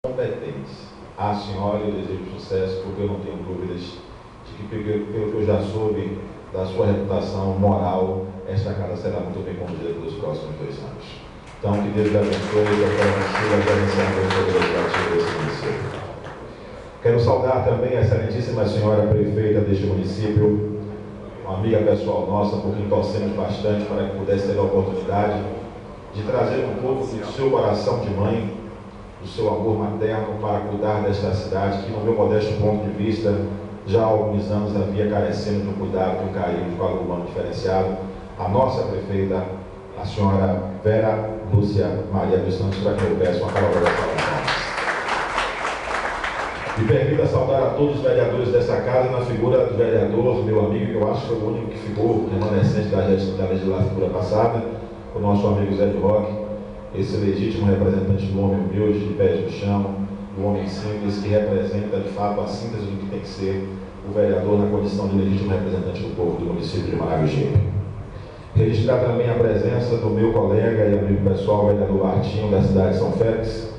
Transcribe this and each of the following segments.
competentes. À senhora eu desejo sucesso, porque eu não tenho dúvidas de que, pelo que eu já soube da sua reputação moral, esta casa será muito bem conduzida pelos próximos 2 anos. Então, que Deus lhe abençoe e eu quero consiga gerenciar o legislativo desse município. Quero saudar também a excelentíssima senhora prefeita deste município, uma amiga pessoal nossa, por quem torcemos bastante para que pudesse ter a oportunidade de trazer um pouco do seu coração de mãe, do seu amor materno para cuidar desta cidade que, no meu modesto ponto de vista, já há alguns anos havia carecendo de um cuidado, de um carinho, de um valor humano diferenciado. A nossa prefeita, a senhora Vera Lúcia Maria dos Santos, para quem eu peço uma palavra da salva. Me permita saudar a todos os vereadores dessa casa, na figura do vereador, meu amigo, que eu acho que foi o único que ficou remanescente da legislatura passada, o nosso amigo Zé de Roque, esse legítimo representante do homem humilde, de pés no chão, do homem simples, que representa de fato a síntese do que tem que ser o vereador na condição de legítimo representante do povo do município de Maragogipe. Registrar também a presença do meu colega e amigo pessoal, o vereador Bartinho, da cidade de São Félix,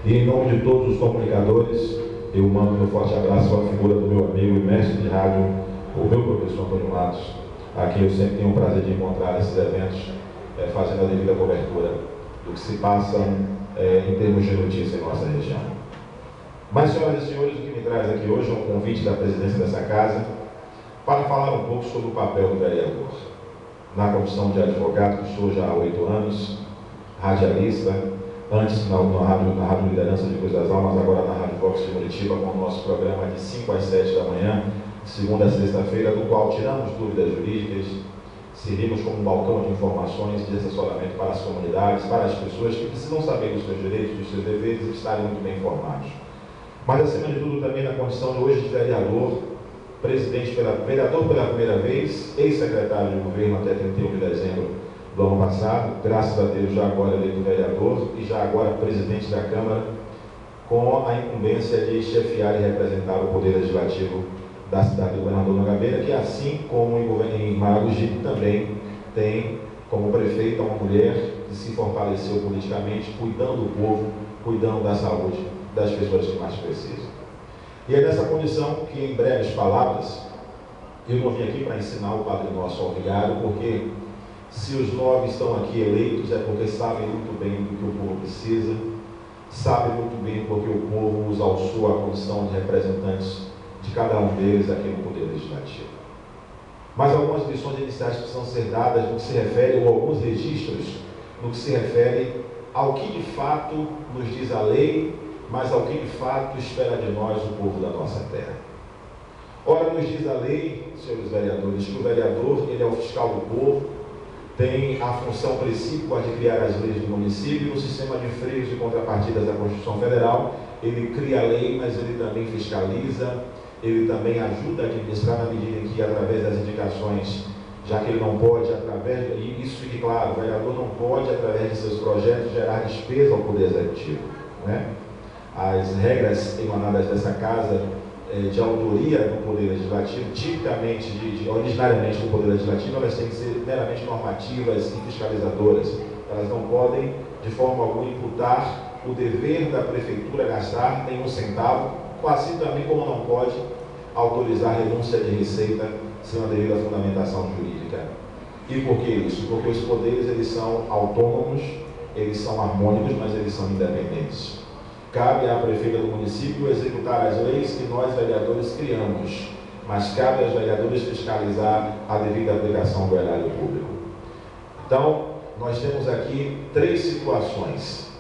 e em nome de todos os comunicadores, eu mando um forte abraço à figura do meu amigo e mestre de rádio, o meu professor Antônio Matos, a quem eu sempre tenho o prazer de encontrar nesses eventos, fazendo a devida cobertura do que se passa em termos de notícia em nossa região. Mas, senhoras e senhores, o que me traz aqui hoje é um convite da presidência dessa casa para falar um pouco sobre o papel do vereador. Na comissão de advogado, que sou já há 8 anos, radialista, antes na Rádio Liderança de Cruz das Almas, agora na Rádio Vox de Muritiba, com o nosso programa de 5 às 7 da manhã, segunda a sexta-feira, do qual tiramos dúvidas jurídicas, servimos como um balcão de informações e de assessoramento para as comunidades, para as pessoas que precisam saber dos seus direitos, dos seus deveres e estarem muito bem informados. Mas, acima de tudo, também na condição de hoje de vereador, vereador pela primeira vez, ex-secretário de governo até 31 de dezembro do ano passado, graças a Deus já agora eleito vereador e já agora presidente da Câmara, com a incumbência de chefiar e representar o Poder Legislativo da cidade do Governador Mangabeira, que assim como em Maragogipe também tem como prefeita uma mulher que se fortaleceu politicamente, cuidando do povo, cuidando da saúde das pessoas que mais precisam. E é nessa condição que, em breves palavras, eu não vim aqui para ensinar o Padre Nosso ao vigário, porque se os 9 estão aqui eleitos é porque sabem muito bem do que o povo precisa, sabem muito bem porque o povo usa a sua condição de representantes de cada um deles aqui no Poder Legislativo. Mas algumas lições iniciais precisam ser dadas no que se refere, ou alguns registros, no que se refere ao que de fato nos diz a lei, mas ao que de fato espera de nós o povo da nossa terra. Ora, nos diz a lei, senhores vereadores, que o vereador ele é o fiscal do povo, tem a função principal de criar as leis do município, no sistema de freios e contrapartidas da Constituição Federal, ele cria a lei, mas ele também fiscaliza, ele também ajuda a administrar na medida em que, através das indicações, já que ele não pode, e isso fique claro, o vereador não pode, através de seus projetos, gerar despesa ao Poder Executivo, né? As regras emanadas dessa casa de autoria do Poder Legislativo, tipicamente, originariamente do Poder Legislativo, elas têm que ser meramente normativas e fiscalizadoras. Elas não podem, de forma alguma, imputar o dever da Prefeitura gastar nenhum centavo, assim também como não pode autorizar renúncia de receita sem uma devida fundamentação jurídica. E por que isso? Porque os poderes eles são autônomos, eles são harmônicos, mas eles são independentes. Cabe à prefeita do município executar as leis que nós, vereadores, criamos, mas cabe aos vereadores fiscalizar a devida aplicação do erário público. Então, nós temos aqui 3 situações.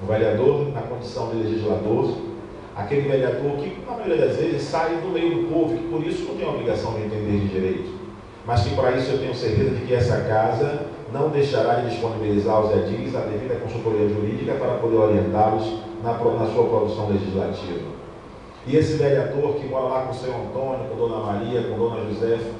O vereador na condição de legislador, aquele vereador que, na maioria das vezes, sai do meio do povo, que por isso não tem a obrigação de entender de direito, mas que para isso eu tenho certeza de que essa casa não deixará de disponibilizar aos edis a devida consultoria jurídica para poder orientá-los na sua produção legislativa. E esse vereador que mora lá com o seu Antônio, com Dona Maria, com Dona Josefa,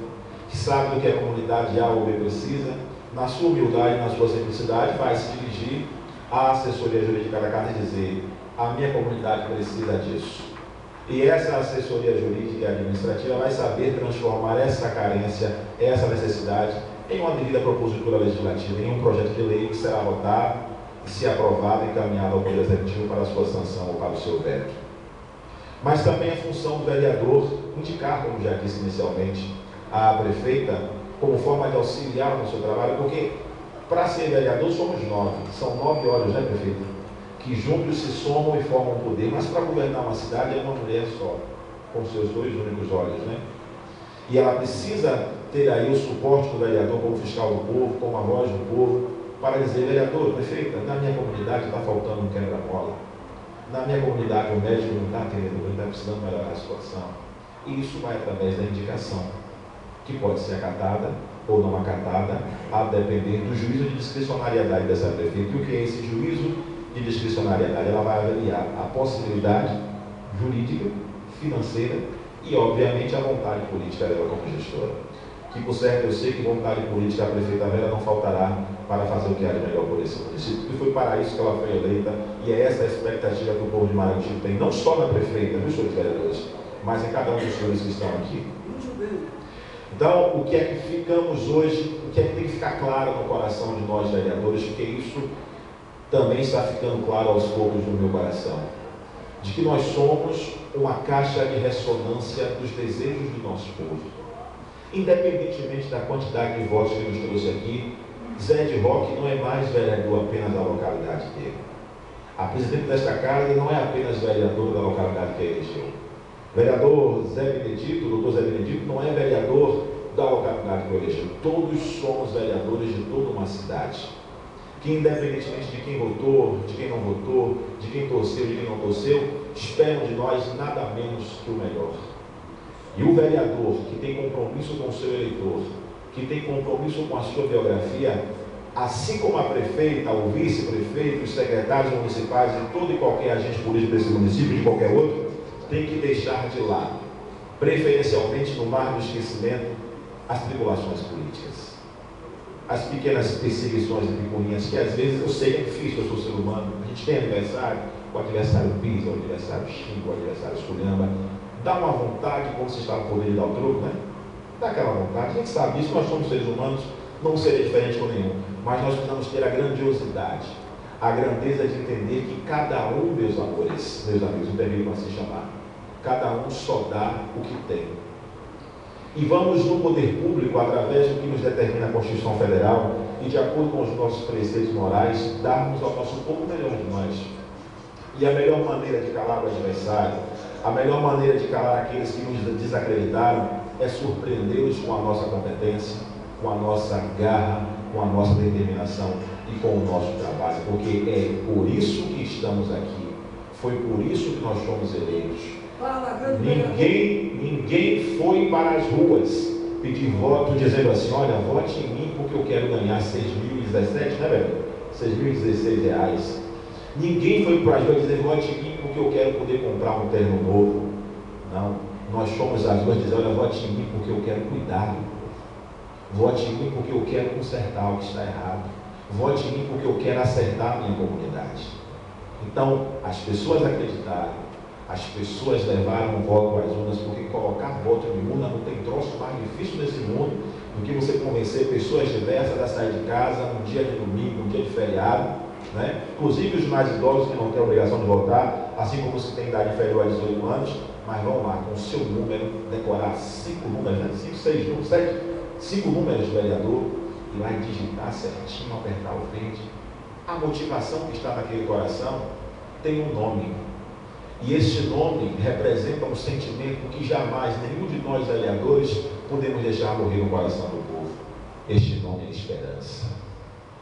que sabe do que a comunidade A ou B precisa, na sua humildade, na sua simplicidade, vai se dirigir à assessoria jurídica da casa e dizer: a minha comunidade precisa disso. E essa assessoria jurídica e administrativa vai saber transformar essa carência, essa necessidade, em uma devida propositura legislativa, em um projeto de lei que será votado e, se aprovada, encaminhada ao Poder Executivo para a sua sanção ou para o seu veto. Mas também a função do vereador indicar, como já disse inicialmente, a prefeita como forma de auxiliar no seu trabalho, porque para ser vereador somos 9, são 9 olhos, né, prefeita? Que juntos se somam e formam poder, mas para governar uma cidade é uma mulher só, com seus 2 únicos olhos, né? E ela precisa ter aí o suporte do vereador como fiscal do povo, como a voz do povo, para dizer: vereador, prefeita, na minha comunidade está faltando um quebra-mola, na minha comunidade o médico não está querendo, ele está precisando melhorar a situação. E isso vai através da indicação, que pode ser acatada ou não acatada, a depender do juízo de discricionariedade dessa prefeita. E o que é esse juízo de discricionariedade? Ela vai avaliar a possibilidade jurídica, financeira e, obviamente, a vontade política dela como gestora. Que, por certo, eu sei que vontade política a prefeita Vera não faltará para fazer o que há de melhor por esse município. E foi para isso que ela foi eleita, e é essa a expectativa que o povo de Maragogi tem, não só na prefeita, viu, senhores vereadores, mas em cada um dos senhores que estão aqui. Então, o que é que ficamos hoje, o que é que tem que ficar claro no coração de nós vereadores, porque isso também está ficando claro aos poucos no meu coração, de que nós somos uma caixa de ressonância dos desejos do nosso povo. Independentemente da quantidade de votos que nos trouxe aqui, Zé de Roque não é mais vereador apenas da localidade dele. A presidente desta casa não é apenas vereador da localidade que elegeu. Vereador Zé Benedito, doutor Zé Benedito, não é vereador da localidade que elegeu. Todos somos vereadores de toda uma cidade, que independentemente de quem votou, de quem não votou, de quem torceu, de quem não torceu, esperam de nós nada menos que o melhor. E o vereador que tem compromisso com o seu eleitor, que tem compromisso com a sua biografia, assim como a prefeita, o vice-prefeito, os secretários municipais e todo e qualquer agente político desse município, de qualquer outro, tem que deixar de lado, preferencialmente no mar do esquecimento, as tribulações políticas, as pequenas perseguições e picuinhas, que às vezes eu sei que é difícil, eu sou ser humano, a gente tem aniversário, o adversário pisa, o adversário xinga, o adversário esculhamba, dá uma vontade quando você está no poder de dar o troco, né? Dá aquela vontade, a gente sabe disso, nós somos seres humanos, não seria diferente com nenhum, mas nós precisamos ter a grandiosidade, a grandeza de entender que cada um, meus amores, meus amigos, me permitam assim chamar, cada um só dá o que tem. E vamos no poder público, através do que nos determina a Constituição Federal e de acordo com os nossos preceitos morais, darmos ao nosso povo o melhor de nós. E a melhor maneira de calar o adversário, a melhor maneira de calar aqueles que nos desacreditaram, é surpreendê-los com a nossa competência, com a nossa garra, com a nossa determinação e com o nosso trabalho, porque é por isso que estamos aqui, foi por isso que nós fomos eleitos. Ninguém foi para as ruas pedir voto dizendo assim: olha, vote em mim porque eu quero ganhar 6.017, né, velho? 6.016 reais. Ninguém foi para as ruas dizer: vote em mim porque eu quero poder comprar um terno novo. Não, nós fomos às ruas dizer: olha, vote em mim porque eu quero cuidar. Vote em mim porque eu quero consertar o que está errado. Vote em mim porque eu quero acertar a minha comunidade. Então, as pessoas acreditaram. As pessoas levaram o voto às urnas, porque colocar voto em urna não tem troço mais difícil nesse mundo do que você convencer pessoas diversas a sair de casa num dia de domingo, num dia de feriado, né? Inclusive os mais idosos que não têm a obrigação de votar, assim como os que têm idade inferior a 18 anos, mas vão lá com o seu número, decorar 5 números, né? 5, 6 números, 7, 5 números do vereador, e vai digitar certinho, apertar o verde. A motivação que está naquele coração tem um nome. E este nome representa um sentimento que jamais nenhum de nós vereadores podemos deixar morrer no coração do povo. Este nome é esperança.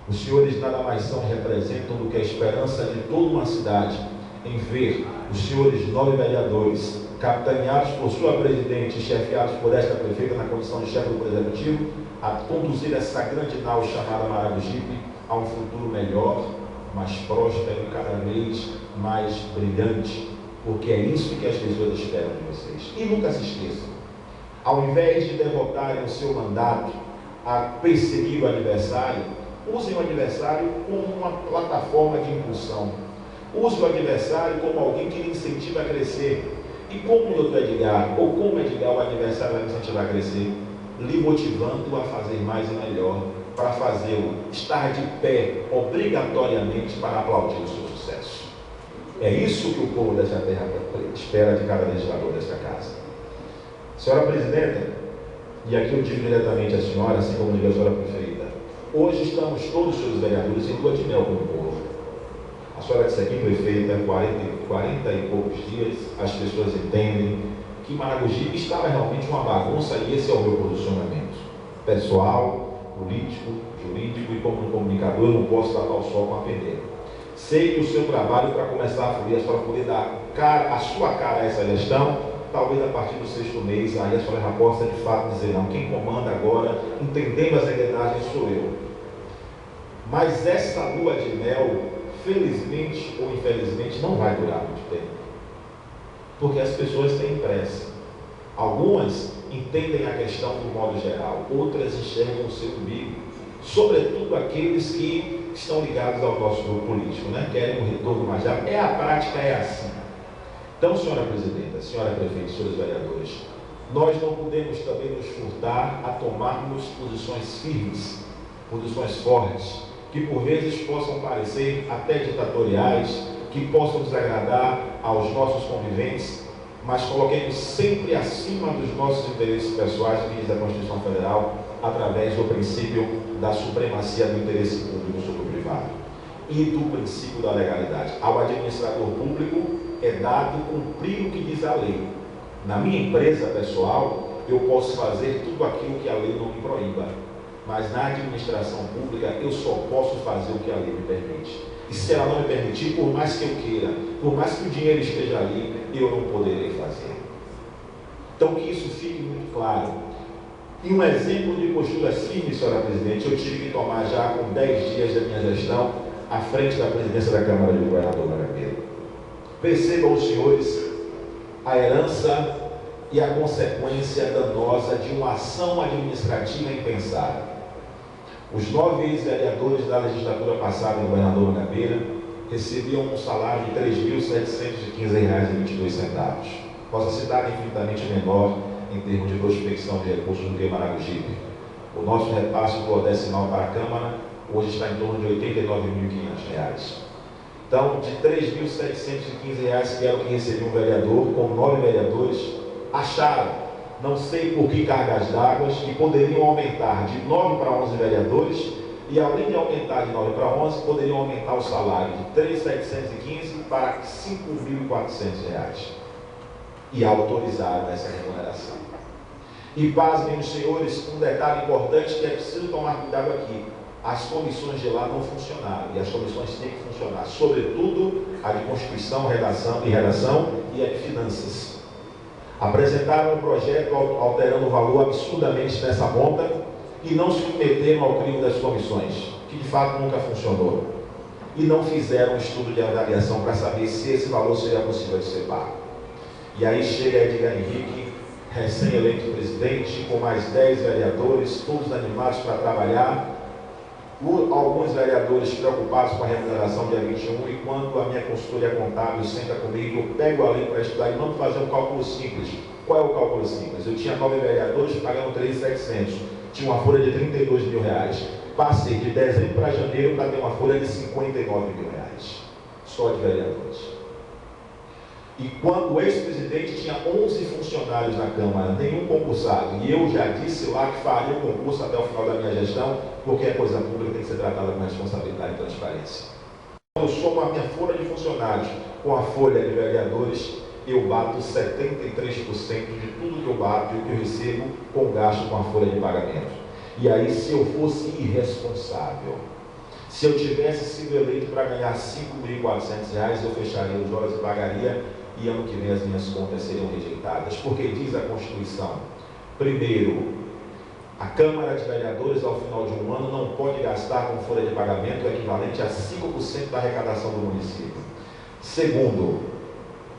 Os senhores nada mais são, representam do que a esperança de toda uma cidade em ver os senhores 9 vereadores capitaneados por sua presidente e chefiados por esta prefeita na condição de chefe do Poder Executivo a conduzir essa grande nau chamada Maragogipe a um futuro melhor, mais próspero e cada vez mais brilhante. Porque é isso que as pessoas esperam de vocês. E nunca se esqueçam, ao invés de devotarem o seu mandato a perseguir o adversário, usem o adversário como uma plataforma de impulsão. Use o adversário como alguém que lhe incentiva a crescer. E como o doutor Edgar, ou como Edgar, o adversário vai me incentivar a crescer? Lhe motivando a fazer mais e melhor, para fazê-lo estar de pé obrigatoriamente para aplaudir o seu sucesso. É isso que o povo desta terra espera de cada legislador desta casa. Senhora Presidenta, e aqui eu digo diretamente à senhora, assim como digo à senhora Prefeita, hoje estamos todos os seus vereadores em lua de mel com o povo. A senhora disse aqui, Prefeita, 40 e poucos dias, as pessoas entendem que Maragogipe estava realmente uma bagunça e esse é o meu posicionamento pessoal, político, jurídico e como comunicador eu não posso tapar o sol com a peneira. Sei que o seu trabalho para começar a fluir, a senhora poder dar a sua cara a essa gestão, talvez a partir do 6º mês, aí a senhora já possa de fato dizer, não, quem comanda agora, entendendo as engrenagens, sou eu. Mas essa lua de mel, felizmente ou infelizmente, não vai durar muito tempo. Porque as pessoas têm pressa. Algumas entendem a questão do modo geral, outras enxergam o seu umbigo. Sobretudo aqueles que estão ligados ao nosso grupo político, né? Querem um retorno mais rápido. A prática é assim. Então, senhora Presidenta, senhora Prefeita, senhores vereadores, nós não podemos também nos furtar a tomarmos posições firmes, posições fortes, que por vezes possam parecer até ditatoriais, que possam desagradar aos nossos conviventes, mas coloquemos sempre acima dos nossos interesses pessoais, que diz a Constituição Federal, através do princípio da supremacia do interesse público sobre o privado e do princípio da legalidade. Ao administrador público é dado cumprir o que diz a lei. Na minha empresa pessoal, eu posso fazer tudo aquilo que a lei não me proíba, mas na administração pública eu só posso fazer o que a lei me permite. E se ela não me permitir, por mais que eu queira, por mais que o dinheiro esteja ali, eu não poderei fazer. Então que isso fique muito claro. E um exemplo de posturas firmes, senhora Presidente, eu tive que tomar já com 10 dias da minha gestão à frente da presidência da Câmara de Governador Mangabeira. Percebam os senhores a herança e a consequência danosa de uma ação administrativa impensada. Os 9 ex-vereadores da legislatura passada em Governador Mangabeira recebiam um salário de R$ 3.715,22. Posso citar infinitamente menor em termos de prospecção de recursos do que Maragogipe. O nosso repasse por decimal para a Câmara hoje está em torno de R$ 89.500. Então, de R$ 3.715, que era o que recebia um vereador, com 9 vereadores, acharam, não sei por que cargas d'água, que poderiam aumentar de 9 para 11 vereadores, e além de aumentar de 9 para 11, poderiam aumentar o salário de R$ 3.715 para R$ 5.400. E autorizaram essa remuneração. E pasmem os senhores, um detalhe importante que é preciso tomar cuidado aqui. As comissões de lá não funcionaram, e as comissões têm que funcionar, sobretudo a de Constituição, Redação e a de Finanças. Apresentaram um projeto alterando o valor absurdamente nessa ponta e não submeteram ao crivo das comissões, que de fato nunca funcionou. E não fizeram um estudo de avaliação para saber se esse valor seria possível de ser pago. E aí chega Edgar Henrique, recém-eleito presidente, com mais 10 vereadores, todos animados para trabalhar, alguns vereadores preocupados com a remuneração dia 21, e quando a minha consultoria contábil senta comigo, eu pego a lei para estudar e vamos fazer um cálculo simples. Qual é o cálculo simples? Eu tinha 9 vereadores pagando 3.700, tinha uma folha de R$ 32 mil. Passei de dezembro para janeiro para ter uma folha de R$ 59 mil, só de vereadores. E quando o ex-presidente tinha 11 funcionários na Câmara, nenhum concursado, e eu já disse lá que faria o concurso até o final da minha gestão, porque a coisa pública tem que ser tratada com responsabilidade e transparência. Quando eu somo a minha folha de funcionários com a folha de vereadores, eu bato 73% de tudo que eu bato e o que eu recebo com gasto com a folha de pagamento. E aí, se eu fosse irresponsável, se eu tivesse sido eleito para ganhar R$ 5.400, eu fecharia os olhos e pagaria, e ano que vem as minhas contas seriam rejeitadas, porque diz a Constituição, primeiro, a Câmara de Vereadores, ao final de um ano, não pode gastar com folha de pagamento o equivalente a 5% da arrecadação do município. Segundo,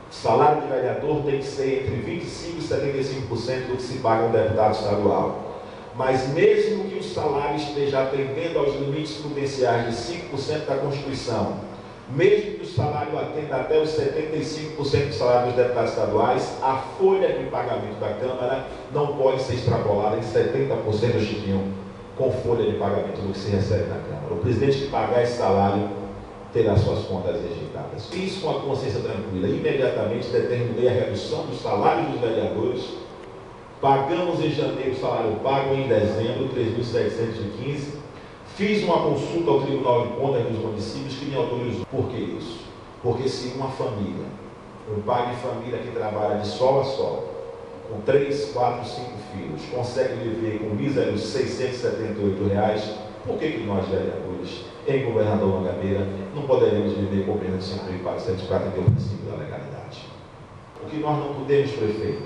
salário de vereador tem que ser entre 25% e 75% do que se paga um deputado estadual. Mas mesmo que o salário esteja atendendo aos limites prudenciais de 5% da Constituição, mesmo que o salário atenda até os 75% do salário dos deputados estaduais, a folha de pagamento da Câmara não pode ser extrapolada em 70%, Chiquinho. com folha de pagamento do que se recebe na Câmara. O presidente que pagar esse salário terá suas contas rejeitadas. Fiz com a consciência tranquila. Imediatamente determinei a redução dos salários dos vereadores. Pagamos em janeiro o salário pago, em dezembro, 3.715. Fiz uma consulta ao Tribunal de Contas dos municípios que me autorizou. Por que isso? Porque se uma família, um pai de família que trabalha de sol a sol, com 3, 4, 5 filhos, consegue viver com míseros R$678, por que nós, vereadores, em Governador Mangabeira, não poderemos viver com menos de R$5.404 pelo princípio da legalidade? O que nós não podemos, prefeita,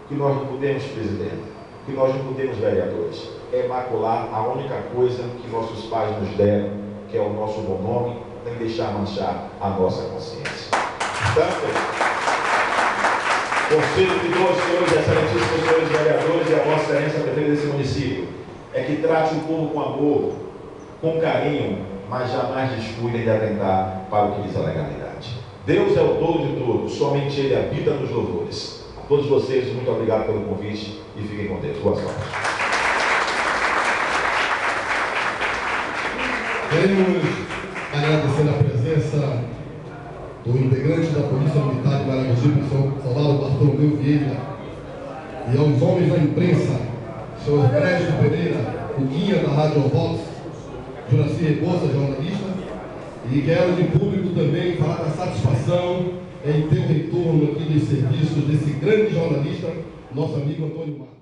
o que nós não podemos, presidente, o que nós não podemos, vereadores, é macular a única coisa que nossos pais nos deram, que é o nosso bom nome, nem deixar manchar a nossa consciência. Portanto, conselho de todos os senhores, excelentíssimos senhores vereadores e a vossa excelência prefeita desse município, é que trate o povo com amor, com carinho, mas jamais descuidem de atentar para o que diz a legalidade. Deus é o dono de tudo, somente Ele habita nos louvores. A todos vocês, muito obrigado pelo convite e fiquem com Deus. Boa sorte. Queremos agradecer a presença do integrante da Polícia Militar de Maragogipe, o senhor soldado Bartolomeu Vieira, e aos homens da imprensa, o senhor Crédito Pereira, o guia da Rádio Vox, Juraci Rebouça, jornalista, e quero de público também falar da satisfação em ter o retorno aqui dos serviços desse grande jornalista, nosso amigo Antônio Marcos.